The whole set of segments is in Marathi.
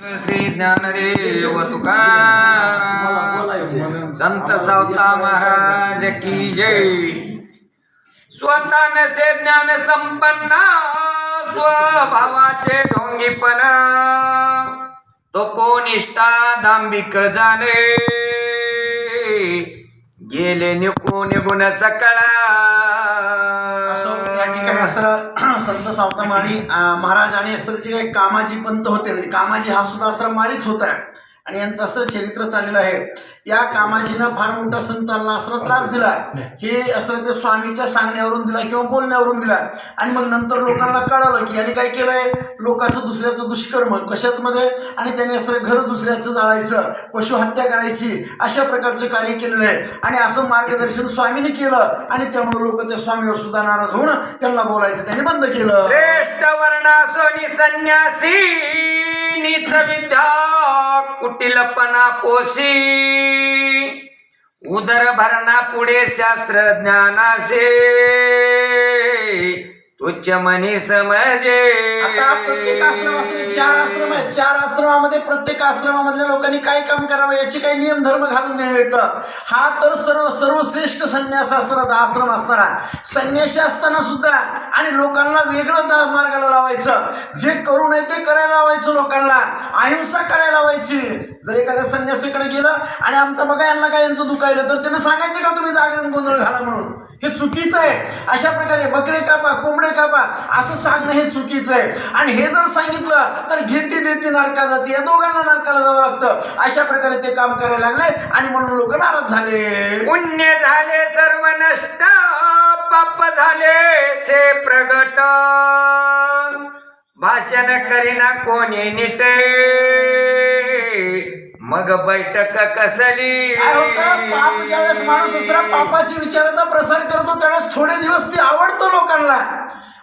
श्री ज्ञानदेव तुकाराम संत सावता महाराज की जय। स्वतः नसे ज्ञान संपन्न स्वभावाचे ढोंगीपण तो कोनिष्ठा दांभिक जाणे गेले निघून गुण सकळा। या ठिकाणी असं संत सावता माळी महाराज आणि असं जे काही कामाजी पंत होते, म्हणजे कामाजी हा सुद्धा असं माळीच होता आणि यांचं असं चरित्र चाललेलं आहे। या कामाजीनं फार मोठा संतांना असं त्रास दिला, हे असं ते स्वामीच्या सांगण्यावरून दिला किंवा बोलण्यावरून दिला। आणि मग नंतर लोकांना कळालं की याने काय केलंय, लोकांचं दुसऱ्याचं दुष्कर्म कशाच मध्ये, आणि त्याने असं घर दुसऱ्याचं जाळायचं, पशु हत्या करायची, अशा प्रकारचं कार्य केलेलं आहे। आणि असं मार्गदर्शन स्वामीने केलं आणि त्यामुळे लोक त्या स्वामीवर सुद्धा नाराज होऊन त्यांना बोलायचं त्यांनी बंद केलं। श्रेष्ठ वर्णासोनी संन्यासी नीच विद्या कुटिलपणा पोसी उदर भरणा पुढे शास्त्र ज्ञानासे तुच्छ मनी समजे। आता प्रत्येक आश्रम असले 4 आश्रम आहेत, 4 आश्रमामध्ये प्रत्येक आश्रमामधल्या लोकांनी काय काम करावं याची काही नियम धर्म घालून देण्यात येतं। हा तर सर्वश्रेष्ठ संन्यास असणारा आश्रम असणारा संन्यासी असताना सुद्धा आणि लोकांना वेगळं मार्गाला लावायचं, जे करू नये ते करायला लावायचं, लोकांना अहिंसा करायला लावायची। जर एखाद्या संन्यासीकडे गेलं आणि आमचा बघा यांना काय यांचं दुखायलं तर त्यांना सांगायचं का तुम्ही जागरण गोंधळ घाला म्हणून, हे चुकीचं आहे। अशा प्रकारे बकरे कापा कोंबडे कापा असं सांगणं हे चुकीचं आहे। आणि हे जर सांगितलं तर घेती देती नरका जाती, या दोघांना नरकाला जावं लागतं। अशा प्रकारे ते काम करायला लागले आणि म्हणून लोक नाराज झाले। पुण्य झाले सर्व नष्ट पाप झाले से प्रगट भाषण करीना कोणी नीट मग बैठक कसली। काय होतं, पाप ज्यावेळेस माणूस दुसरा पापाची विचाराचा प्रसार करतो त्यावेळेस थोडे दिवस ते आवडतं लोकांना,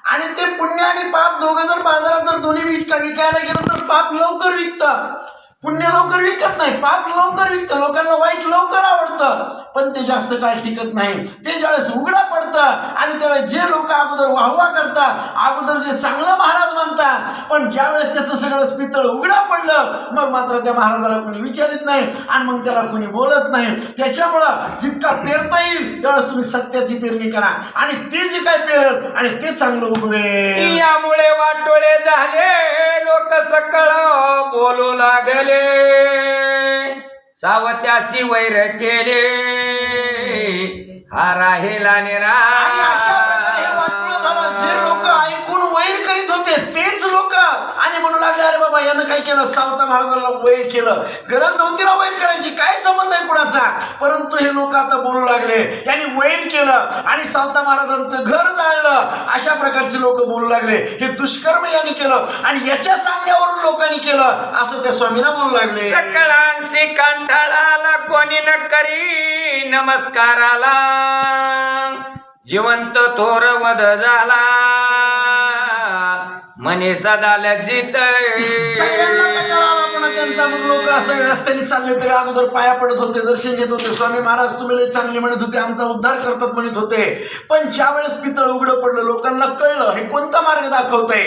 आणि ते पुण्य आणि पाप दोघं जर बाजारात जर दोन्ही विकायला गेलं तर पाप लवकर विकतं, पुण्य लवकर विकत नाही, पाप लवकर विकतं। लोकांना वाईट लवकर आवडतं पण ते जास्त काळ टिकत नाही, ते ज्यावेळेस उघडा पडतं आणि त्यावेळेस जे लोक अगोदर वाहवा करतात, अगोदर जे चांगलं महाराज म्हणतात, पण ज्यावेळेस त्याचं सगळं पितळ उघडा पडलं मग मात्र त्या महाराजाला कोणी विचारित नाही आणि मग त्याला कोणी बोलत नाही। त्याच्यामुळं जितका पेरता येईल त्यावेळेस तुम्ही सत्याची पेरणी करा आणि ते जे काय पेरेल आणि ते चांगलं उगवेल। यामुळे वाटोळे झाले लोक सकळ बोलू लागले सावत्यासी वैर केले हा राहिला निरा। आणि अशा प्रकारे हे वाटलं झालं, जे लोक ऐकून वैर करीत होते तेच लोक आणि म्हणू लागले अरे बाबा यानं काय केलं, सावता महाराजांना वैर केलं, गरज नव्हती ना वैर करायची, काय संबंध आहे कुणाचा, परंतु हे लोक आता बोलू लागले यांनी वैर केलं आणि सावता महाराजांचं घर जाळलं, अशा प्रकारचे लोक बोलू लागले, हे दुष्कर्म यांनी केलं आणि याच्या सांगण्यावरून लोकांनी केलं असं त्या स्वामीला बोलू लागले। सकळांची कंठाळाला कोणी न करी नमस्काराला जिवंत थोर वध झाला मने सदा लज्जित। सगळ्यांना कंटाळा आला पुन्हा त्यांचा, मग लोक असं रस्त्याने चालले तरी अगोदर पाया पडत होते, दर्शन घेत होते, स्वामी महाराज तुम्ही लय चांगले म्हणत होते, आमचा उद्धार करतात म्हणत होते। पण ज्या वेळेस पितळ उघडं पडलं लोकांना कळलं हे कोणता मार्ग दाखवतंय,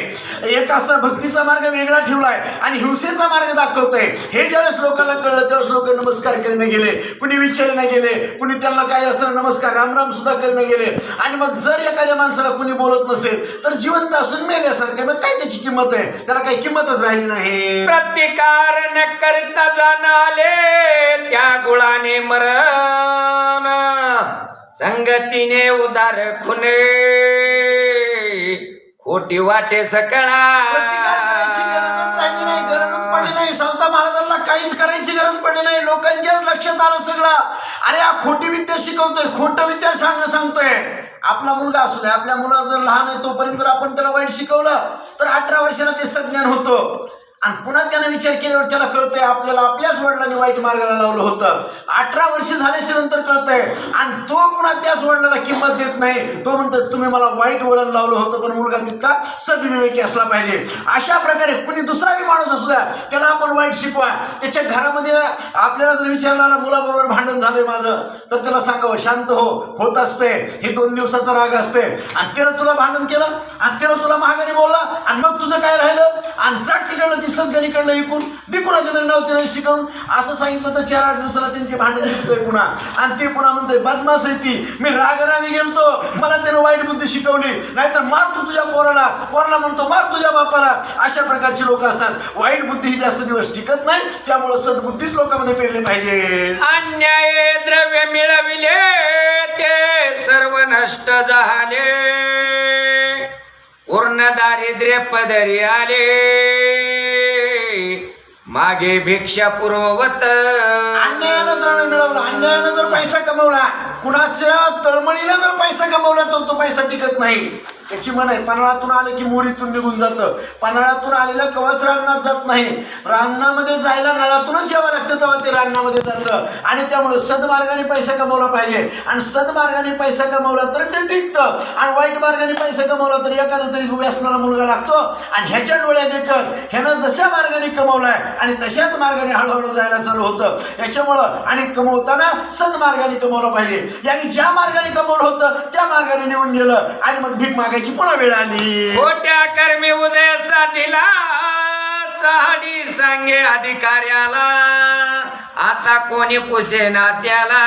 एक असा भक्तीचा मार्ग वेगळा ठेवलाय आणि हिंसेचा मार्ग दाखवतंय, हे ज्यावेळेस लोकांना कळलं त्यावेळेस लोक नमस्कार करीने गेले, कुणी विचारणे गेले, कुणी त्यांना काय असतं नमस्कार राम राम सुद्धा करीने गेले। आणि मग जर एखाद्या माणसाला कुणी बोलत नसेल तर जिवंत असून मेल्यासारखं, मग काय त्याची किंमत आहे, त्याला काही किंमतच राहिली नाही। प्रतिकार न करता जाणाले त्या गुळाने मरण संगतीने उदार खुने खोटी वाटे सकळा। प्रतिकार करायची गरजच राहिली नाही, गरजच पडली नाही, सावता महाराजांना काहीच करायची गरज पडली नाही। लोकांच्याच लक्षात आलं सगळं, अरे हा खोटी विद्या शिकवतोय, खोटं विचार सांगतोय। आपला मुलगा असू दे, आपल्या मुला जर लहान आहे तोपर्यंत जर आपण त्याला वाईट शिकवलं तर 18 वर्षाला ते सज्ञान होतं आणि पुन्हा त्याने विचार केल्यावर त्याला कळतंय आपल्याला आपल्याच वडिलांनी वाईट मार्गाला लावलं होतं। 18 वर्ष झाल्याच्या नंतर कळतंय आणि तो पुन्हा त्याच वडिलाला किंमत देत नाही, तो म्हणतो तुम्ही मला वाईट वळण लावलं होतं पण मुलगा तितका सद्विवेकी असला पाहिजे। अशा प्रकारे कुणी दुसरा बी माणूस असू द्या त्याला आपण वाईट वाईट शिकवा. त्याच्या घरामध्ये आपल्याला जर विचारला मुलाबरोबर भांडण झालंय माझं, तर त्याला सांगावं शांत हो, होत असते, हे 2 दिवसाचा राग असते. आणि त्यानं तुला भांडण केलं आणि त्यानं तुला महागारी बोलला आणि मग तुझं काय राहिलं आणि जागतिकडलं ती सजगणीकडलं ऐकून दे कुणाच्या तरी नावचं शिकवून असं सांगितलं तर 4-8 दिवसाला त्यांचे भांडण निघतंय पुन्हा. आणि ते पुन्हा म्हणतंय बदमाश आहे ती, मी रागारागी गेलतो, मला त्यानं वाईट बुद्धी शिकवली, नाहीतर मार तू तुझ्या पोराला म्हणतो मार तुझ्या बापाला. अशा प्रकारचे लोक असतात. वाईट बुद्धी ही जास्त दिवस टिकत नाही, त्यामुळे सद्बुद्धीच लोकांमध्ये पेरली पाहिजे. अन्याय द्रव्य मिळविले ते सर्व नष्ट झाले, पूर्ण दारिद्र्य पदरी आले, मागे भिक्षा पुरवत. अन्यायानं द्रव्य मिळवलं, अन्यायानं जर पैसा कमवला, कुणाच्या तळमळीनं जर पैसा कमवला तर तो पैसा टिकत नाही. त्याची म्हण आहे, पन्हाळातून आलं की मोरीतून निघून जातं. पन्हाळातून आलेलं कवच रानात जात नाही, रानामध्ये जायला नळातूनच यावं लागतं तेव्हा ते रानामध्ये जातं. आणि त्यामुळे सदमार्गाने पैसा कमवला पाहिजे. आणि सदमार्गाने पैसा कमवला तर ते टिकतं, आणि वाईट मार्गाने पैसा कमवला तर एखादा तरी व्यसनाला मुलगा लागतो. आणि ह्याच्या डोळ्यात देखत ह्यानं जशा मार्गाने कमवलाय आणि तशाच मार्गाने हळूहळू जायला चालू होतं. याच्यामुळं आणि कमवताना सदमार्गाने कमवलं पाहिजे. यांनी ज्या मार्गाने कमवलं होतं त्या मार्गाने निवडून गेलं आणि मग भीक मागायची पुन्हा वेळ आली. खोट्या कर्मी उदय साधिला, चहाडी सांगे अधिकाऱ्याला, आता कोणी पुसेना त्याला,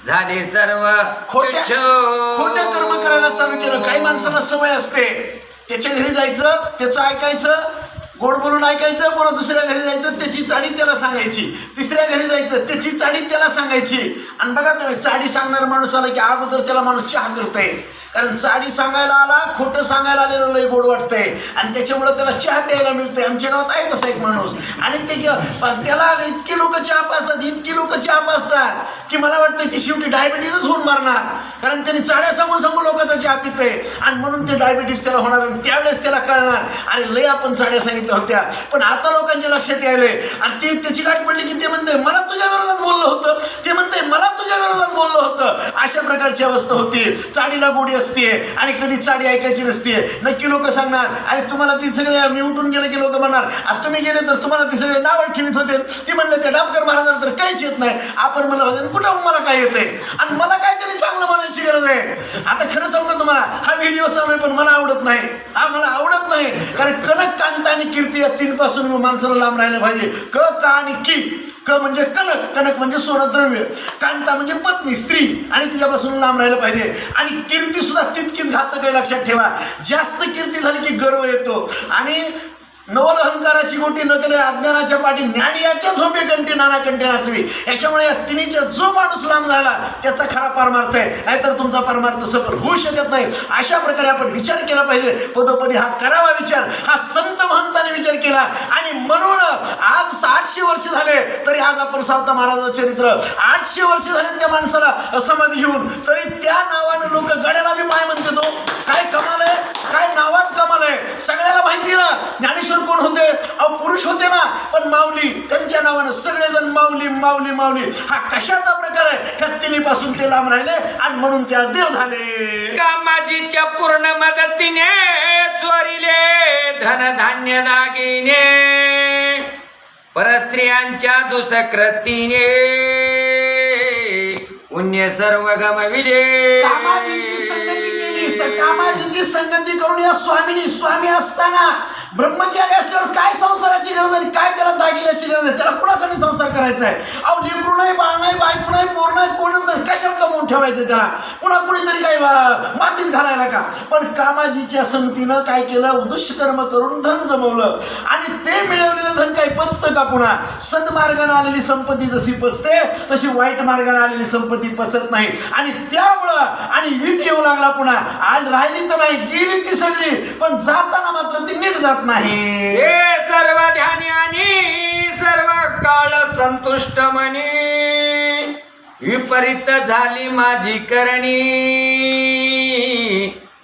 झाले सर्व खोटे कर्म करायला चालू केलं. काही माणसाला सवय असते, त्याच्या घरी जायचं, त्याचं ऐकायचं, गोड बोलून ऐकायचं, पुन्हा दुसऱ्या घरी जायचं, त्याची चाडी त्याला सांगायची, तिसऱ्या घरी जायचं, त्याची चाडी त्याला सांगायची. आणि बघा तुम्ही, चाडी सांगणारा माणूस आला की अगोदर त्याला माणूस चहा करतोय, कारण चाडी सांगायला आला, खोटं सांगायला आलेलं लय गोड वाटतंय आणि त्याच्यामुळे त्याला चहा प्यायला मिळतंय. आमच्या गावात आहे तसा एक माणूस, आणि त्याला इतकी लोक चहा पाजतात, इतकी लोक चहा पाजतात की मला वाटतं की शेवटी डायबिटीजच होऊन मारणार, कारण त्यांनी चाड्या सांगून सांगून लोकांचा चहा पितंय आणि म्हणून ते डायबिटीस त्याला होणार. आणि त्यावेळेस त्याला कळणार अरे लय आपण चाड्या सांगितल्या होत्या. पण आता लोकांच्या लक्षात यायले आणि ते त्याची गाठ पडली की ते म्हणते मला तुझ्या विरोधात बोललं होतं, ते म्हणते मला तुझ्या विरोधात बोललं होतं. अशा प्रकारची अवस्था होती. चाडीला गोडी असते आणि कधी चाडी ऐकायची नसते. नक्की लोक सांगणार अरे तुम्हाला ती सगळे, मी उठून गेले की लोक म्हणणार आता तुम्ही गेले तर तुम्हाला ती सगळे नाव ठेवीत होते. ती म्हणले त्या डाबकर महाराजांना तर काहीच येत नाही. आपण म्हणलं कुठं मला काय येतंय आणि मला काय तरी चांगलं म्हणायची गरज आहे. आता खरं सांगतो तुम्हाला, हा व्हिडिओ चालू आहे पण मला आवडत नाही, हा मला आवडत नाही. कारण कनक, कांता आणि कीर्ती या 3 पासून माणसाला लांब राहिलं पाहिजे. क, का आणि की. क म्हणजे कनक, कनक म्हणजे सोनं द्रव्य, कांता म्हणजे पत्नी स्त्री आणि तिच्यापासून लांब राहिलं पाहिजे. आणि कीर्ती सुद्धा तितकीच घातक आहे, लक्षात ठेवा. जास्त कीर्ती झाली की गर्व येतो आणि नवल अहंकाराची गोटी नकले अज्ञानाच्या पाठी, ज्ञानी याच्या झोपे कंठी नाना कंठी नाचवी. याच्यामुळे या तिन्हीच्या जो माणूस लांब झाला त्याचा खरा परमार्थ आहे, नाहीतर तुमचा परमार्थ सफल होऊ शकत नाही. अशा प्रकारे आपण विचार केला पाहिजे. पदोपदी हा करावा विचार, हा संत महंताने विचार केला. आणि म्हणून आज 800 वर्ष झाले तरी आज आपण सावता महाराजांचं चरित्र, 800 वर्ष झाले त्या माणसाला समाधी घेऊन, तरी त्या नावानं लोक गड्याला बी पाय म्हणते. तो काय कमाल आहे, काय नावात कमाल आहे. सगळ्याला माहिती ना ज्ञानेश्वर कोण होते, अहो पुरुष होते ना, पण माऊली त्यांच्या नावानं सगळेजण माऊली माऊली माऊली. हा कशाचा प्रकार आहे, ह्या तिन्हीपासून ते लांब राहिले आणि म्हणून ते आज देव झाले. कामाजीच्या पूर्ण मदतीने चोरिले धनधान्य दागिने, परस्त्रियांच्या दुष्कृतीने पुण्य सर्व गमविले. कामाजीची संगती केली, कामाजीची संगती करून या स्वामी असताना ब्रह्मचारी असल्यावर काय संसाराची गरज आणि काय त्याला दागिन्याची गरज आहे. त्याला कुणासाठी संसार करायचा आहे. अहो लेकरू नाही, बाळ नाही, बायको नाही, पोर नाही, कोणच नाही, कशाला कमवून ठेवायचं त्याला, पुन्हा कुणीतरी काय मातीत घालायला का. पण कामाजीच्या संगतीनं काय केलं, दुष्कर्म करून धन जमवलं आणि ते मिळवलेलं धन काही पचतं का. पुन्हा सद्मार्गाने आलेली संपत्ती जशी पचते तशी वाईट मार्गाने आलेली संपत्ती पचत नाही. आणि त्यामुळं आणि वीट येऊ लागला. पुन्हा आज राहिली तर नाही, गेली ती सगळी, पण जाताना मात्र ती नीट जात नाही. हे सर्व ध्यानी आणि सर्व काळ संतुष्ट मनी, विपरीत झाली माझी करणी,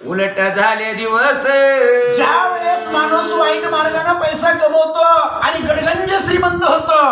उलट झाले दिवस. ज्या वेळेस माणूस वाईट मार्गाने पैसा कमवतो आणि गडगंज श्रीमंत होतो,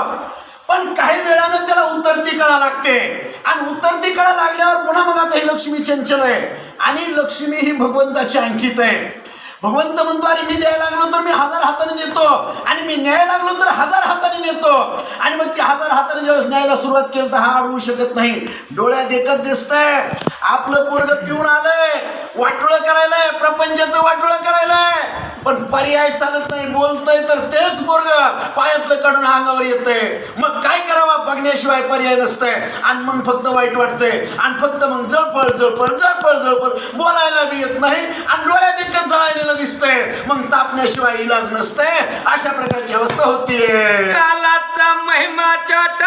पण काही वेळानं त्याला उतरती कळा लागते आणि उतरती कळा लागल्यावर पुन्हा मग आता ही लक्ष्मी चंचल आहे आणि लक्ष्मी ही भगवंताची अंकित आहे. भगवंत म्हणतो अरे मी द्यायला लागलो तर मी 1000 हाताने देतो आणि मी न्यायला लागलो तर 1000 हाताने नेतो. आणि मग ते 1000 हाताने ज्यावेळेस न्यायला सुरुवात केली तर हा अडवू शकत नाही. डोळ्यात देखत दिसतंय आपलं पोरग पिऊन आलंय, वाटोळं करायलाय, प्रपंचाचं वाटोळं करायलाय, पण पर्याय चालत नाही. बोलतय तर तेच पोरग पायातलं काढून अंगावर येतंय. मग काय करावा, बघण्याशिवाय पर्याय नसतंय. आणि मग फक्त वाईट वाटतंय आणि फक्त मग जळफळ जळफळ जळफळ जळफळ, बोलायला बी येत नाही आणि डोळ्यात एकच जळायलेलं दिसतंय. मग तापण्याशिवाय इलाज नसतंय. अशा प्रकारची अवस्था होतीये. कालाचा महिमा चाट,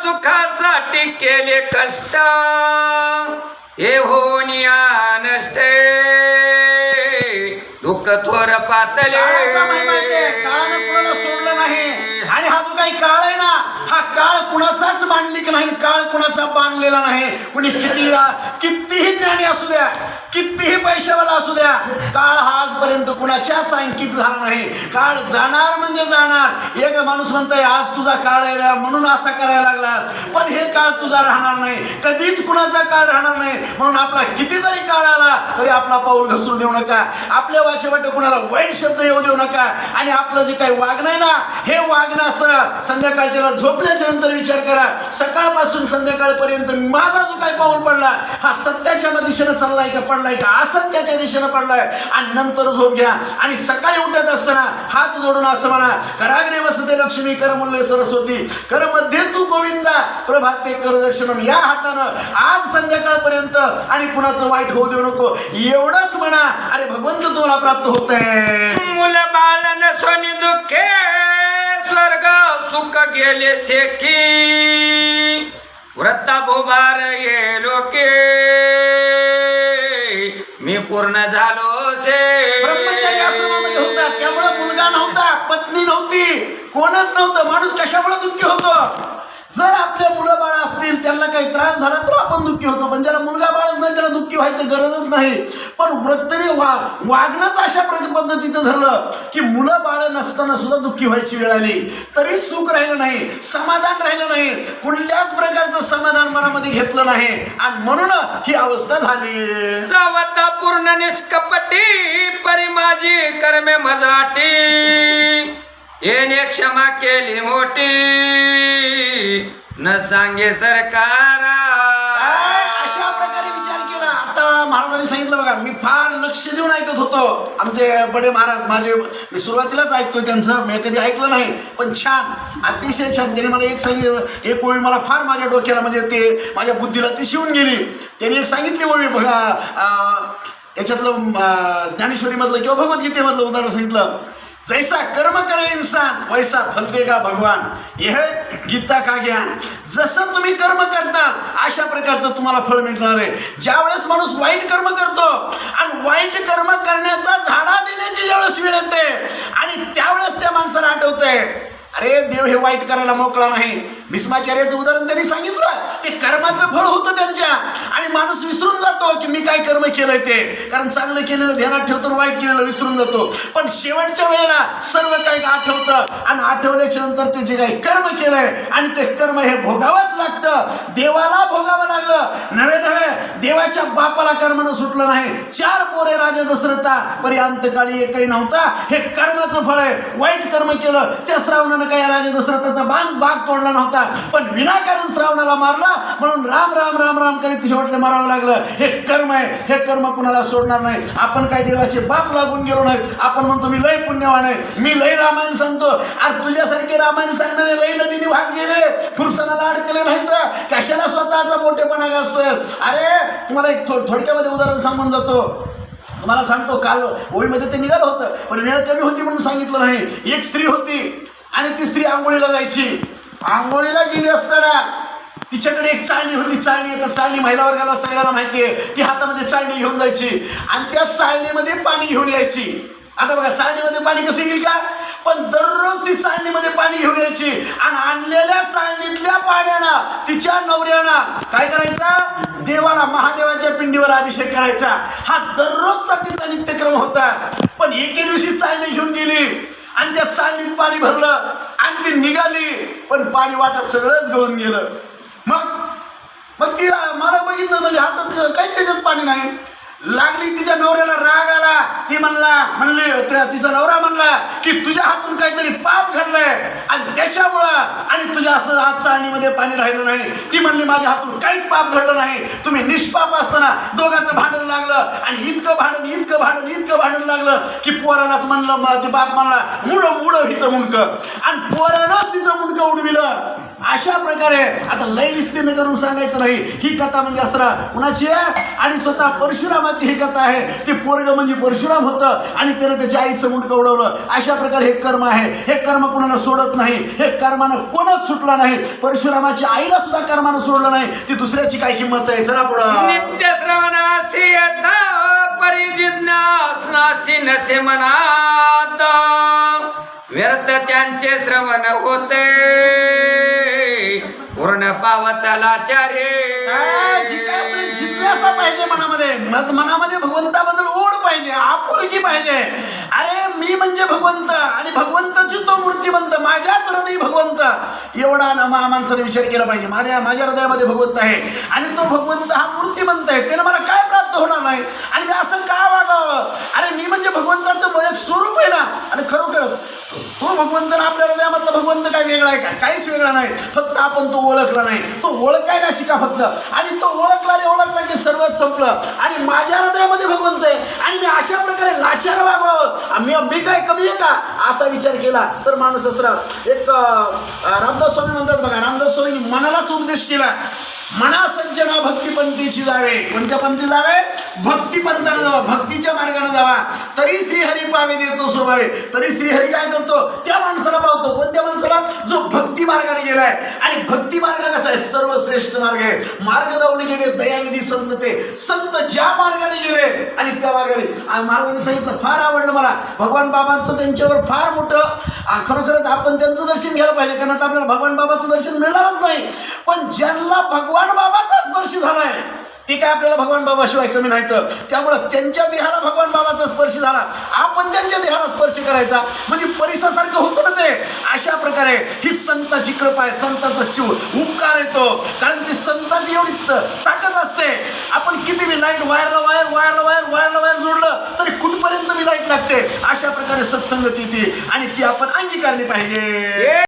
सुखासाठी केले कष्ट, हे होऊन या नष्टे, दुःख थोर पातले. काळाचा महिमा आहे, काळानं कुणाला सोडलं नाही. आणि हा जो काही काळ आहे ना, हा काळ कुणाचाच मांडलिक नाही, काळ कुणाचा बांधलेला नाही. कुणी कितीही ज्ञानी असू द्या, कितीही पैशावाला असू द्या, काळ हा आजपर्यंत कुणाच्याच अंकित झाला नाही. काळ जाणार म्हणजे जाणार. एक माणूस म्हणतोय आज तुझा काळ आहे म्हणून असा करायला लागला, पण हे काळ तुझा राहणार नाही, कधीच कुणाचा काळ राहणार नाही. म्हणून आपला किती जरी काळ आला तरी आपला पाऊल घसरू देऊ नका, आपल्या वाचेवाटे कुणाला वाईट शब्द येऊ देऊ नका. आणि आपलं जे काही वागणं आहे ना, हे वागणं असतं संध्याकाळच्या झोपल्याच्या नंतर विचार करा, सकाळपासून संध्याकाळपर्यंत माझा जो काही पाऊल पडला हा सत्याच्या दिशेनं चाललाय का पडलाय का असत्याच्या दिशेनं पडलाय. आणि नंतर झोप घ्या आणि सकाळी उठत असताना हात जोडून असं म्हणा, कराग्रे वसते लक्ष्मी, कर मूल्य सरस्वती, कर मध्ये तू गोविंदा, प्रभाते कर दर्शनम. या हातानं आज संध्याकाळपर्यंत आणि कुणाचं वाईट होऊ देऊ नको, एवढंच म्हणा. अरे भगवंत तुम्हाला प्राप्त होत आहे. मुल बाळ नसोनी दुःखे, स्वर्ग सुख गेले शेकी, वृद्धा भोबार ये लोके, मी पूर्ण झालो से. ब्रह्मचारी आश्रमामध्ये होता त्यामुळे मुलगा नव्हता, पत्नी नव्हती, कोणच नव्हतं. माणूस कशामुळे दुःखी होतो? जर आपल्या मुलं बाळ असतील त्यांना काही त्रास झाला तर आपण दुःखी होतो, पण ज्याला मुलगा बाळच नाही त्याला दुःखी व्हायचं गरजच नाही. पण वृत्तीने वागणंच अशा पद्धतीचं धरलं की मुलं बाळ नसताना सुद्धा दुःखी व्हायची वेळ आली तरी सुख राहिलं नाही, समाधान राहिलं नाही, कुठल्याच प्रकारचं समाधान मनामध्ये घेतलं नाही. आणि म्हणून ही अवस्था झाली. सावता पूर्ण निष्कपटी, परी माझी कर्मे मजाटी, येणे क्षमा केली मोठी, न सांगे सरकारा. अशा प्रकारे विचार केला. आता महाराजांनी सांगितलं बघा, मी फार लक्ष देऊन ऐकत होतो. आमचे बडे महाराज माझे, मी सुरुवातीलाच ऐकतोय त्यांचं, मी कधी ऐकलं नाही, पण छान, अतिशय छान. त्यांनी मला एक सांगितलं, एक ओळी मला फार माझ्या डोक्याला म्हणजे ते माझ्या बुद्धीला ती शिवून गेली. त्यांनी एक सांगितली ओळी बघा, याच्यातलं ज्ञानेश्वरीमधलं किंवा भगवद्गीतेमधलं उदाहरण सांगितलं, जैसा कर्म करे इंसान वैसा फल देगा भगवान, यह गीता का ज्ञान. जसं तुम्ही कर्म करता अशा प्रकारचं तुम्हाला फळ मिळणार आहे. ज्यावेळेस माणूस वाईट कर्म करतो आणि वाईट कर्म करण्याचा झाडा देण्याची ज्यावेळेस वेळ येते आणि त्यावेळेस त्या माणसाला आठवतंय अरे देव हे वाईट करायला मोकळा नाही. भीष्माचार्याचं उदाहरण त्यांनी सांगितलं, ते कर्माचं फळ होतं त्यांच्या आणि माणूस विसरून जातो की मी काय कर्म केलंय ते, कारण चांगलं केलेलं ध्यानात ठेवतो, वाईट केलेलं विसरून जातो. पण शेवटच्या वेळेला सर्व काही आठवतं आणि आठवल्याच्या नंतर ते जे काही कर्म केलंय आणि ते कर्म हे भोगावंच लागतं. देवाला भोगावं लागलं, नव्हे नव्हे देवाच्या बापाला कर्मानं सुटलं नाही. 4 पोरे राजा दशरथा परी अंतकाळी एकही नव्हता. हे कर्माचं फळ आहे. वाईट कर्म केलं त्या श्रावणानं काही राजा दशरथाचा बाग तोडला नव्हता, पण विनाकारण श्रावणाला मारला म्हणून राम राम राम राम करीत शेवटले मारावं लागलं. हे कर्म आहे, हे कर्म कुणाला सोडणार नाही. आपण काय देवाचे बाप लागून गेलो नाही. आपण म्हणतो मी लय पुण्यवान आहे, मी लय रामायण सांगतो. अरे तुझ्यासारखे रामायण सांगणारे लय नदीने वाहत गेले, फुरसनाला अडकले नाही तर कशाला स्वतःचा मोठेपणा गाजतोय. अरे तुम्हाला एक थोडक्यामध्ये उदाहरण सांगून जातो. तुम्हाला सांगतो, काल होळीमध्ये ते निघालं होतं पण वेळ कमी होती म्हणून सांगितलं नाही. एक स्त्री होती आणि ती स्त्री आंघोळीला जायची. आंघोळीला गेली असताना तिच्याकडे एक चाळणी होती. चाळणी, आता चाळणी महिला वर्गाला सगळ्याला माहिती आहे, ती हातामध्ये चाळणी घेऊन जायची आणि त्या चाळणीमध्ये पाणी घेऊन यायची. आता बघा चाळणीमध्ये पाणी कसं येईल का, पण दररोज ती चाळणीमध्ये पाणी घेऊन यायची आणि आणलेल्या चाळणीतल्या पाण्यानं तिच्या नवऱ्यानं काय करायचा, देवाला महादेवाच्या पिंडीवर अभिषेक करायचा. हा दररोजचा तिचा नित्यक्रम होता. पण एके दिवशी चाळणी घेऊन गेली आणि त्या चाळणीत पाणी भरलं आणि ती निघाली, पण पाणी वाटत सगळंच गळून गेलं. मग ती मला बघितलं म्हणजे हातात काही त्याच्यात पाणी नाही. लागली तिच्या नवऱ्याला राग आला. ती तिचा नवरा म्हणला की तुझ्या हातून काहीतरी पाप घडलंय आणि त्याच्यामुळं आणि तुझ्या असं हात चाळणीमध्ये पाणी राहिलं नाही. ती म्हणली माझ्या हातून काहीच पाप घडलं नाही, तुम्ही निष्पाप असताना दोघांचं भांडण लागलं आणि इतकं भांडण लागलं की पोरालाच म्हणलं, ते बाप म्हणला मुड हिचं मुंडकं आणि पोरानंच तिचं मुंडकं उडविलं. अशा प्रकारे आता लय विस्तीर्ण करून सांगायचं नाही, ही कथा म्हणजे अस्त्रा कुणाची आहे आणि स्वतः परशुरामाची ही कथा आहे. ते पोरग म्हणजे परशुराम होतं आणि त्यानं त्याच्या आईचं मुंडकं उडवलं. अशा प्रकारे हे कर्म आहे. हे कर्म कुणाला सोडत नाही, हे कर्मानं कोणच सुटला नाही. परशुरामाच्या आईला सुद्धा कर्मानं सोडलं नाही. ती दुसऱ्याची काय किंमत आहे. चला पुढं. नित्य श्रवणासी यथा परिजिज्ञासनासी नसे मनात व्यर्थ त्यांचे श्रवण होते पूर्ण पावताला चारे. जिज्ञासा पाहिजे मनामध्ये भगवंताबद्दल ओढ पाहिजे, आपुलकी पाहिजे. अरे मी म्हणजे भगवंत आणि भगवंताची तो मूर्तिमंत, माझ्याच हृदय भगवंत. एवढा माणसाने विचार केला पाहिजे. माझ्या हृदयामध्ये भगवंत आहे आणि तो भगवंत हा मूर्तिमंत आहे. त्याने मला काय प्राप्त होणार नाही आणि मी असं का वागावं. अरे मी म्हणजे भगवंताचं एक स्वरूप आहे ना. आणि खरोखरच तो भगवंत ना आपल्या हृदयामधला भगवंत काय वेगळा आहे का? काहीच वेगळा नाही. फक्त आपण तो ओळखला नाही. तो ओळखायला शिका फक्त. आणि तो ओळखला की सर्वच संपलं. आणि माझ्या हृदयामध्ये भगवंत आहे आणि मी अशा प्रकारे लाचार वागावं, मी काय कमी आहे का असा विचार केला तर माणूस असला. एक रामदास स्वामी म्हणतात बघा, रामदास स्वामींनी मनालाच उपदेश केला, मना संजना भक्तिपंथीची जावे. कोणत्या पंथी जावे? भक्तिपंथानं जावा, भक्तीच्या मार्गाने जावा. तरी श्रीहरी पावे देतो स्वभावे. तरी श्रीहरी काय करतो? त्या माणसाला पावतो. कोणत्या माणसाला? जो भक्ती मार्गाने गेलाय. आणि भक्ती मार्ग कसा आहे? सर्वश्रेष्ठ मार्ग आहे. मार्ग दावणे गेले दयानिधी संत, ते संत ज्या मार्गाने गेले आणि त्या मार्गाने महाराजांनी सांगितलं, फार आवडलं मला. भगवान बाबांचं त्यांच्यावर फार मोठं, खरोखरच आपण त्यांचं दर्शन घ्यायला पाहिजे, कारण आता आपल्याला भगवान बाबाचं दर्शन मिळणारच नाही. पण ज्यांना भगवान बाबाचा स्पर्श झालाय ती काय आपल्याला भगवान बाबाशिवाय कमी नाही. तर त्यामुळं त्यांच्या देहाला भगवान बाबाचा स्पर्श झाला, आपण त्यांच्या देहाला स्पर्श करायचा म्हणजे परिसासारखं होतं ना ते. अशा प्रकारे ही संताची कृपा आहे, संताचा चूळ उपकार येतो. कारण ती संताची एवढी ताकद असते. आपण किती बी लाईट वायरला जोडलं तरी कुठपर्यंत बी लाईट लागते. अशा प्रकारे सत्संगती ती आणि ती आपण अंगीकारली पाहिजे.